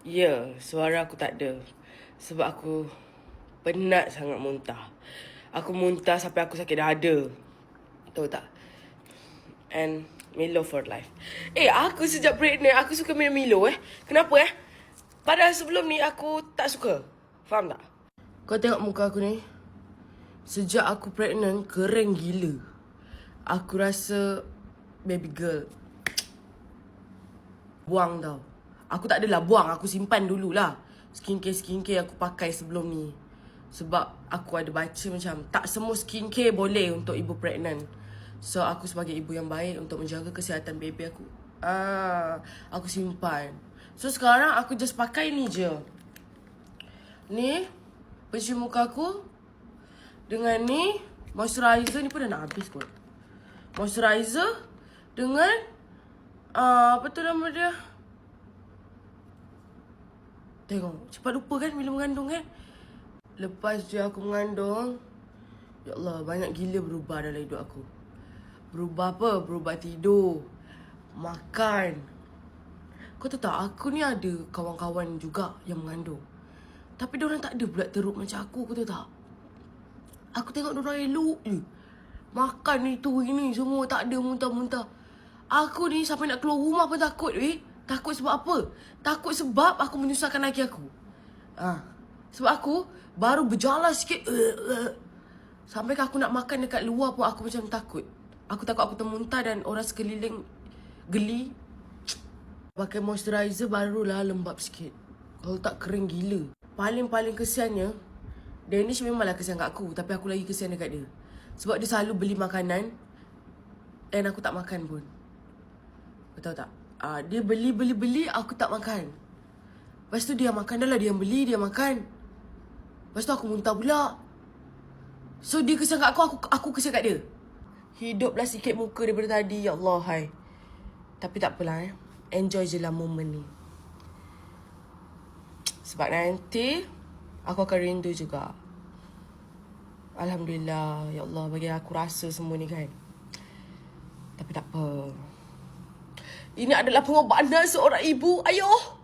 Ya, suara aku tak ada. Sebab aku penat sangat muntah. Aku muntah sampai aku sakit dada. Tahu tak? And Milo for life. Aku sejak pregnant, aku suka minum Milo Kenapa Padahal sebelum ni aku tak suka. Faham tak? Kau tengok muka aku ni. Sejak aku pregnant, kering gila. Aku rasa baby girl buang tau. Aku tak adalah buang, aku simpan dululah. Skincare aku pakai sebelum ni. Sebab aku ada baca macam tak semua skincare boleh untuk ibu pregnant. So aku sebagai ibu yang baik untuk menjaga kesihatan baby aku, aku simpan. So sekarang aku just pakai ni je. Ni pencuci muka aku. Dengan ni moisturizer ni pun dah nak habis kot. Moisturizer dengan apa tu nama dia? Tengok, cepat lupa kan bila mengandung kan. Lepas je aku mengandung, ya Allah, banyak gila berubah dalam hidup aku. Berubah apa? Berubah tidur, makan. Kau tahu tak, aku ni ada kawan-kawan juga yang mengandung. Tapi diorang tak ada pula teruk macam aku tahu tak? Aku tengok diorang elok je. Makan itu, ini semua tak ada muntah-muntah. Aku ni sampai nak keluar rumah pun takut Takut sebab apa? Takut sebab aku menyusahkan laki aku. Sebab aku baru berjalan sikit, sampai aku nak makan dekat luar pun aku macam takut. Aku takut aku termuntah dan orang sekeliling geli. Pakai moisturizer barulah lembab sikit. Kalau tak kering gila. Paling-paling kesiannya, Danish memanglah kesian kat aku, tapi aku lagi kesian dekat dia. Sebab dia selalu beli makanan dan aku tak makan pun. Kau tahu tak? Dia beli, aku tak makan. Lepas tu dia makan dah lah, dia yang beli, dia makan. Lepas tu aku muntah pula. So dia kesian kat aku kesian kat dia. Hiduplah sikit muka daripada tadi, ya Allah hai. Tapi tak apalah enjoy je lah moment ni. Sebab nanti aku akan rindu juga. Alhamdulillah, ya Allah bagi aku rasa semua ni kan. Tapi tak apa. Ini adalah pengorbanan seorang ibu. Ayuh.